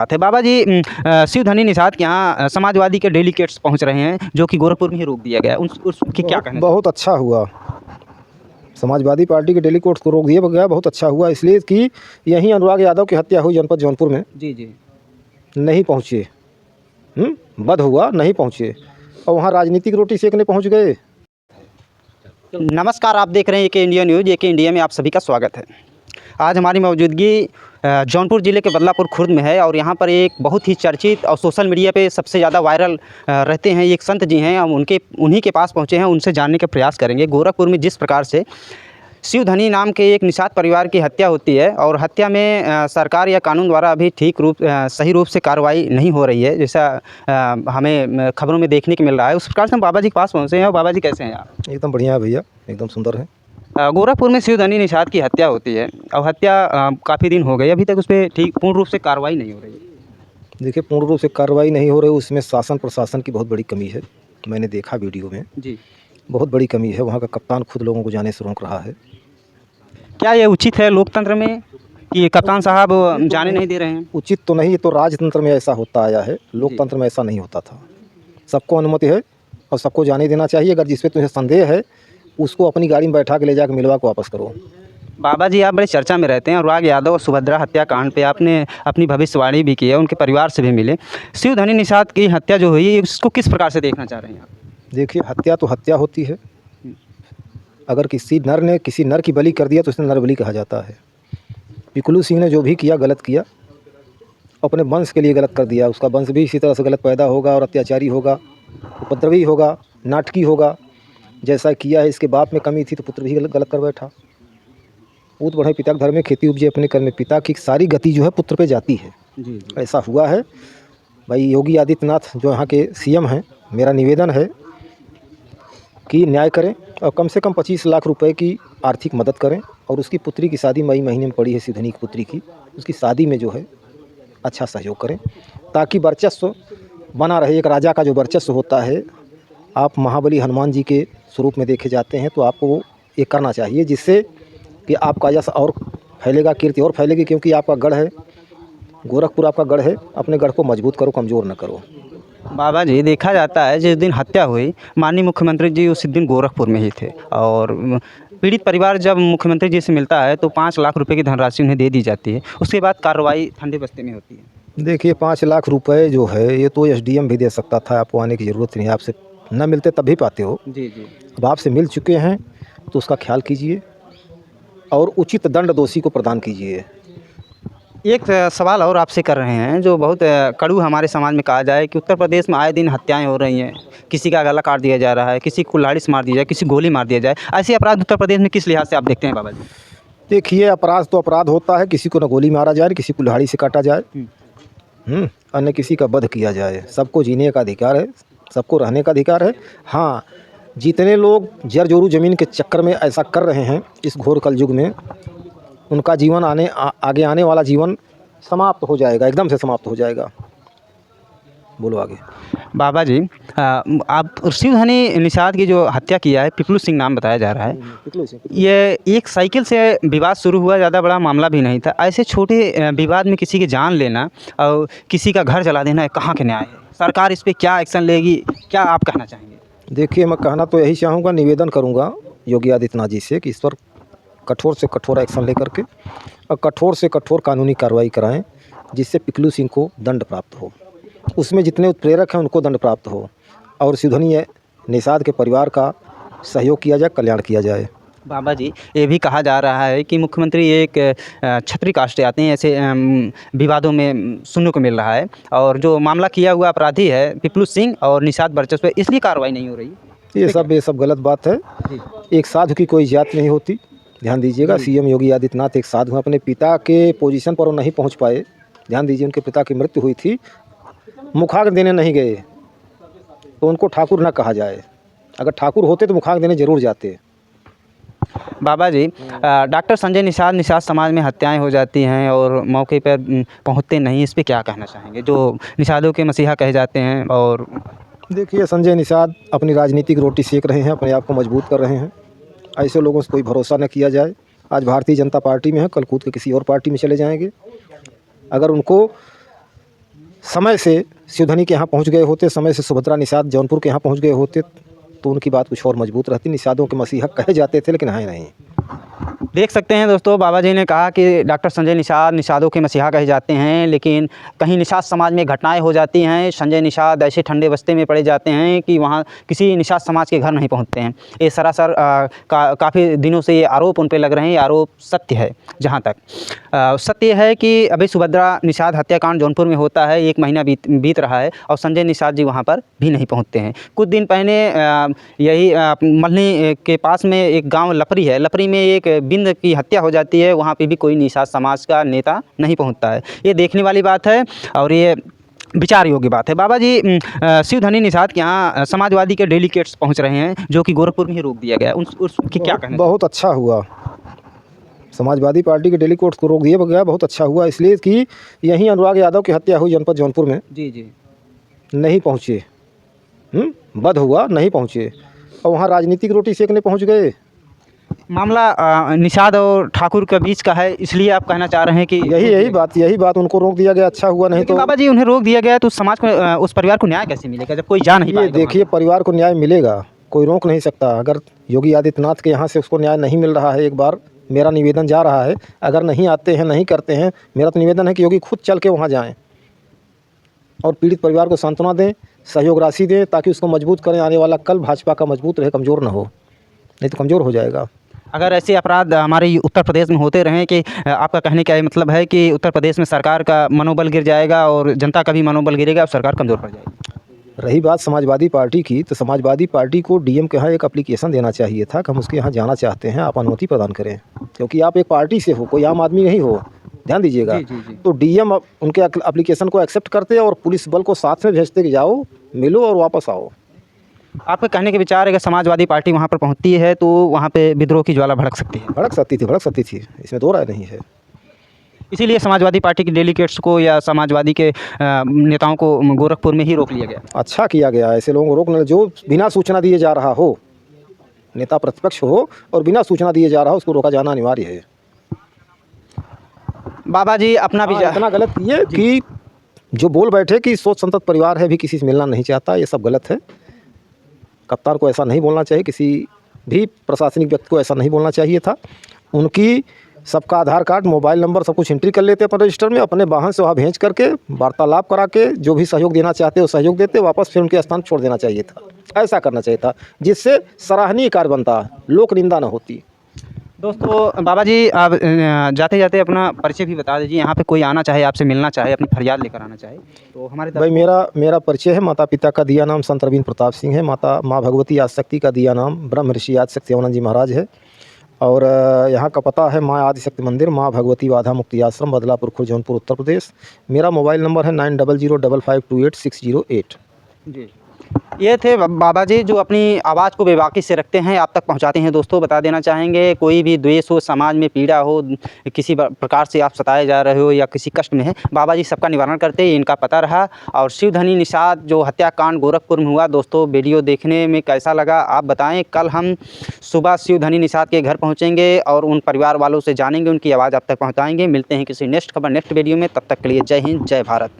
बात है बाबा जी। शिवधनी निषाद के यहाँ समाजवादी के डेलीगेट्स पहुँच रहे हैं जो कि गोरखपुर में ही रोक दिया गया है। उसके क्या कहना बहुत अच्छा हुआ। समाजवादी पार्टी के डेलीगेट्स को रोक दिया गया, बहुत अच्छा हुआ। इसलिए कि यहीं अनुराग यादव की हत्या हुई जनपद जौनपुर में, जी जी नहीं पहुँचे। वध हुआ, नहीं पहुँचे, और वहाँ राजनीतिक रोटी सेकने पहुँच गए। नमस्कार, आप देख रहे हैं एके इंडिया न्यूज़। एके इंडिया में आप सभी का स्वागत है। आज हमारी मौजूदगी जौनपुर ज़िले के बदलापुर खुर्द में है और यहाँ पर एक बहुत ही चर्चित और सोशल मीडिया पे सबसे ज़्यादा वायरल रहते हैं एक संत जी हैं। हम उन्हीं के पास पहुँचे हैं, उनसे जानने का प्रयास करेंगे। गोरखपुर में जिस प्रकार से शिवधनी नाम के एक निषाद परिवार की हत्या होती है और हत्या में सरकार या कानून द्वारा अभी सही रूप से कार्रवाई नहीं हो रही है, जैसा हमें खबरों में देखने को मिल रहा है। उस प्रकार से हम बाबा जी के पास पहुँचे हैं। और बाबा जी कैसे हैं आप? एकदम बढ़िया है भैया, एकदम सुंदर है। गोरखपुर में शिवधनी निषाद की हत्या होती है और हत्या काफ़ी दिन हो गए, अभी तक उस पर ठीक पूर्ण रूप से कार्रवाई नहीं हो रही है। देखिए, पूर्ण रूप से कार्रवाई नहीं हो रही, उसमें शासन प्रशासन की बहुत बड़ी कमी है। मैंने देखा वीडियो में, जी, बहुत बड़ी कमी है। वहाँ का कप्तान खुद लोगों को जाने से रोक रहा है। क्या ये उचित है लोकतंत्र में कि कप्तान साहब जाने नहीं दे रहे हैं? उचित तो नहीं, ये तो राजतंत्र में ऐसा होता आया है, लोकतंत्र में ऐसा नहीं होता था। सबको अनुमति है और सबको जाने देना चाहिए। अगर जिस पे तुम्हें संदेह है उसको अपनी गाड़ी में बैठा के ले जाकर मिलवा के वापस करो। बाबा जी, आप बड़े चर्चा में रहते हैं। अनुराग यादव और सुभद्रा हत्याकांड पे आपने अपनी भविष्यवाणी भी की है, उनके परिवार से भी मिले। शिवधनी निषाद की हत्या जो हुई इसको किस प्रकार से देखना चाह रहे हैं आप? देखिए, हत्या तो हत्या होती है। अगर किसी नर ने किसी नर की बलि कर दिया तो उसे नरबली कहा जाता है। पिकलू सिंह ने जो भी किया गलत किया, अपने वंश के लिए गलत कर दिया। उसका वंश भी इसी तरह से गलत पैदा होगा और अत्याचारी होगा, उपद्रवी होगा, नाटकी होगा। जैसा किया है, इसके बाप में कमी थी तो पुत्र भी गलत कर बैठा। पूत बढ़े पिता के धर्म में, खेती उपजे अपने कर्म में। पिता की सारी गति जो है पुत्र पे जाती है। जी। ऐसा हुआ है। भाई योगी आदित्यनाथ जो यहाँ के सीएम हैं, मेरा निवेदन है कि न्याय करें और कम से कम 25 लाख रुपए की आर्थिक मदद करें। और उसकी पुत्री की शादी मई महीने में पड़ी है, शिवधनी की पुत्री की, उसकी शादी में जो है अच्छा सहयोग करें ताकि वर्चस्व बना रहे। एक राजा का जो वर्चस्व होता है, आप महाबली हनुमान जी के स्वरूप में देखे जाते हैं, तो आपको ये करना चाहिए जिससे कि आपका यश और फैलेगा, कीर्ति और फैलेगी। क्योंकि आपका गढ़ है, गोरखपुर आपका गढ़ है। अपने गढ़ को मजबूत करो, कमज़ोर न करो। बाबा जी, देखा जाता है जिस दिन हत्या हुई माननीय मुख्यमंत्री जी उस दिन गोरखपुर में ही थे और पीड़ित परिवार जब मुख्यमंत्री जी से मिलता है तो 5 लाख रुपए की धनराशि उन्हें दे दी जाती है। उसके बाद कार्रवाई ठंडे बस्ते में होती है। देखिए, 5 लाख रुपए जो है ये तो एसडीएम भी दे सकता था। आपको आने की ज़रूरत नहीं, आपसे न मिलते तब भी पाते हो। जी जी। अब आपसे मिल चुके हैं तो उसका ख्याल कीजिए और उचित दंड दोषी को प्रदान कीजिए। एक सवाल और आपसे कर रहे हैं जो बहुत कड़ू हमारे समाज में कहा जाए कि उत्तर प्रदेश में आए दिन हत्याएं हो रही हैं। किसी का गला काट दिया जा रहा है, किसी को कुल्हाड़ी से मार दिया जाए, किसी गोली मार दिया जाए। ऐसे अपराध उत्तर प्रदेश में किस लिहाज से आप देखते हैं बाबा जी? देखिए, अपराध तो अपराध होता है। किसी को न गोली मारा जाए, किसी को कुल्हाड़ी से काटा जाए, अन्य किसी का वध किया जाए। सबको जीने का अधिकार है, सबको रहने का अधिकार है। हाँ, जितने लोग जर जोरू ज़मीन के चक्कर में ऐसा कर रहे हैं इस घोर कलयुग में, उनका जीवन आगे आने वाला जीवन समाप्त हो जाएगा, एकदम से समाप्त हो जाएगा। बोलो आगे। बाबा जी, आप शिवधनी निषाद की जो हत्या किया है, पिपलू सिंह नाम बताया जा रहा है। पिपलू सिंह। ये एक साइकिल से विवाद शुरू हुआ, ज़्यादा बड़ा मामला भी नहीं था। ऐसे छोटे विवाद में किसी की जान लेना और किसी का घर जला देना कहाँ के न्याय है? सरकार इस पर क्या एक्शन लेगी, क्या आप कहना चाहेंगे? देखिए, मैं कहना तो यही चाहूँगा, निवेदन करूँगा योगी आदित्यनाथ जी से कि इस पर कठोर से कठोर एक्शन लेकर के और कठोर से कठोर कानूनी कार्रवाई कराएं जिससे पिकलू सिंह को दंड प्राप्त हो। उसमें जितने उत्प्रेरक हैं उनको दंड प्राप्त हो और शिवधनी निषाद के परिवार का सहयोग किया जाए, कल्याण किया जाए। बाबा जी, ये भी कहा जा रहा है कि मुख्यमंत्री एक छत्री कास्ट आते हैं, ऐसे विवादों में सुनने को मिल रहा है। और जो मामला किया हुआ अपराधी है पिपलू सिंह और निषाद वर्चस्व पे, इसलिए कार्रवाई नहीं हो रही। ये सब गलत बात है। एक साधु की कोई जात नहीं होती, ध्यान दीजिएगा। सीएम योगी आदित्यनाथ एक साधु हैं, अपने पिता के पोजीशन पर वो नहीं पहुंच पाए। ध्यान दीजिए, उनके पिता की मृत्यु हुई थी, मुखाग्नि देने नहीं गए तो उनको ठाकुर न कहा जाए। अगर ठाकुर होते तो मुखाग्नि देने जरूर जाते। बाबा जी, डॉक्टर संजय निषाद समाज में हत्याएं हो जाती हैं और मौके पर पहुंचते नहीं, इस पे क्या कहना चाहेंगे जो निषादों के मसीहा कहे जाते हैं? और देखिए, संजय निषाद अपनी राजनीतिक रोटी सेक रहे हैं, अपने आप को मजबूत कर रहे हैं। ऐसे लोगों से कोई भरोसा न किया जाए। आज भारतीय जनता पार्टी में है, कल कूद के किसी और पार्टी में चले जाएंगे। अगर उनको समय से शिवधनी के यहाँ पहुँच गए होते, समय से सुभद्रा निषाद जौनपुर के यहाँ पहुँच गए होते, तो उनकी बात कुछ और मजबूत रहती। निषादों के मसीहा कहे जाते थे, लेकिन हैं नहीं। देख सकते हैं दोस्तों, बाबा जी ने कहा कि डॉक्टर संजय निषाद निषादों के मसीहा कहे जाते हैं, लेकिन कहीं निषाद समाज में घटनाएं हो जाती हैं। संजय निषाद ऐसे ठंडे बस्ते में पड़े जाते हैं कि वहाँ किसी निषाद समाज के घर नहीं पहुँचते हैं। ये सरासर काफ़ी दिनों से ये आरोप उन पर लग रहे हैं। ये आरोप सत्य है। जहाँ तक सत्य है कि अभी सुभद्रा निषाद हत्याकांड जौनपुर में होता है, 1 महीना बीत रहा है और संजय निषाद जी वहाँ पर भी नहीं पहुँचते हैं। कुछ दिन पहले यही मल्हनी के पास में एक गाँव लपरी है, लपरी में एक बिंद की हत्या हो जाती है। वहाँ पे भी कोई निषाद समाज का नेता नहीं पहुँचता है। ये देखने वाली बात है और ये विचार योग्य बात है। बाबा जी, शिवधनी निषाद के यहाँ समाजवादी के डेलीगेट्स पहुँच रहे हैं, जो कि गोरखपुर में ही रोक दिया गया। उसकी क्या कहना? बहुत अच्छा हुआ, समाजवादी पार्टी के डेलीगेट्स को रोक दिया गया। बहुत अच्छा हुआ, इसलिए कि यहीं अनुराग यादव की हत्या हुई जनपद जौनपुर में। जी। नहीं पहुँचे, बद हुआ, नहीं पहुँचे और वहाँ राजनीतिक रोटी सेकने पहुँच गए। मामला निषाद और ठाकुर के बीच का है, इसलिए आप कहना चाह रहे हैं कि यही बात उनको रोक दिया गया। अच्छा हुआ, नहीं तो बाबा जी उन्हें रोक दिया गया तो समाज को, उस परिवार को न्याय कैसे मिलेगा जब कोई जा नहीं पाएगा? देखिए, परिवार को न्याय मिलेगा, कोई रोक नहीं सकता। अगर योगी आदित्यनाथ के यहाँ से उसको न्याय नहीं मिल रहा है, एक बार मेरा निवेदन जा रहा है, अगर नहीं आते हैं, नहीं करते हैं, मेरा तो निवेदन है कि योगी खुद चल के वहाँ जाएँ और पीड़ित परिवार को सांत्वना दें, सहयोग राशि दें, ताकि उसको मजबूत करें। आने वाला कल भाजपा का मजबूत रहे, कमज़ोर ना हो, नहीं तो कमज़ोर हो जाएगा। अगर ऐसे अपराध हमारे उत्तर प्रदेश में होते रहें कि आपका कहने का ये मतलब है कि उत्तर प्रदेश में सरकार का मनोबल गिर जाएगा और जनता का भी मनोबल गिरेगा और सरकार कमज़ोर पड़ जाएगी। रही बात समाजवादी पार्टी की, तो समाजवादी पार्टी को डीएम के यहाँ एक एप्लीकेशन देना चाहिए था कि हम उसके यहाँ जाना चाहते हैं, आप अनुमति प्रदान करें, क्योंकि आप एक पार्टी से हो, कोई आम आदमी नहीं हो। ध्यान दीजिएगा। जी। तो डीएम उनके एप्लीकेशन को एक्सेप्ट करते और पुलिस बल को साथ में भेजते कि जाओ, मिलो और वापस आओ। आपके कहने के विचार है कि समाजवादी पार्टी वहाँ पर पहुँचती है तो वहाँ पे विद्रोह की ज्वाला भड़क सकती है? भड़क सकती थी, इसमें दो राय नहीं है। इसीलिए समाजवादी पार्टी के डेलीगेट्स को या समाजवादी के नेताओं को गोरखपुर में ही रोक लिया गया। अच्छा किया गया, ऐसे लोगों को रोकना जो बिना सूचना दिए जा रहा हो, नेता प्रतिपक्ष हो और बिना सूचना दिए जा रहा हो, उसको रोका जाना अनिवार्य है। बाबा जी अपना भी इतना गलत किए कि जो बोल बैठे कि सोच संतत परिवार है भी किसी से मिलना नहीं चाहता, ये सब गलत है। कप्तान को ऐसा नहीं बोलना चाहिए, किसी भी प्रशासनिक व्यक्ति को ऐसा नहीं बोलना चाहिए था। उनकी सबका आधार कार्ड, मोबाइल नंबर सब कुछ एंट्री कर लेते अपने रजिस्टर में, अपने वाहन से वहाँ भेज करके वार्तालाप करा के जो भी सहयोग देना चाहते वो सहयोग देते, वापस फिर उनके स्थान छोड़ देना चाहिए था। ऐसा करना चाहिए था जिससे सराहनीय कार्य बनता, लोक निंदा न होती। दोस्तों, बाबा जी आप जाते जाते अपना परिचय भी बता दीजिए। यहाँ पे कोई आना चाहे, आपसे मिलना चाहे, अपनी फरियाद लेकर आना चाहे तो हमारे भाई मेरा परिचय है। माता पिता का दिया नाम संत रविंद्र प्रताप सिंह है। माँ भगवती आदिशक्ति का दिया नाम ब्रह्म ऋषि आदिशक्ति सेवानंद जी महाराज है। और यहाँ का पता है माँ आदिशक्ति मंदिर, माँ भगवती बाधा मुक्ति आश्रम, बदलापुर खुर्द, जौनपुर, उत्तर प्रदेश। मेरा मोबाइल नंबर है 9005528608। जी, ये थे बाबा जी जो अपनी आवाज़ को बेबाकी से रखते हैं, आप तक पहुंचाते हैं। दोस्तों, बता देना चाहेंगे कोई भी द्वेष हो, समाज में पीड़ा हो, किसी प्रकार से आप सताए जा रहे हो या किसी कष्ट में है, बाबा जी सबका निवारण करते हैं, इनका पता रहा। और शिवधनी निषाद जो हत्याकांड गोरखपुर में हुआ, दोस्तों वीडियो देखने में कैसा लगा आप बताएं। कल हम सुबह शिवधनी निषाद के घर पहुँचेंगे और उन परिवार वालों से जानेंगे, उनकी आवाज़ आप तक पहुँचाएँगे। मिलते हैं किसी नेक्स्ट खबर नेक्स्ट वीडियो में, तब तक के लिए जय हिंद, जय भारत।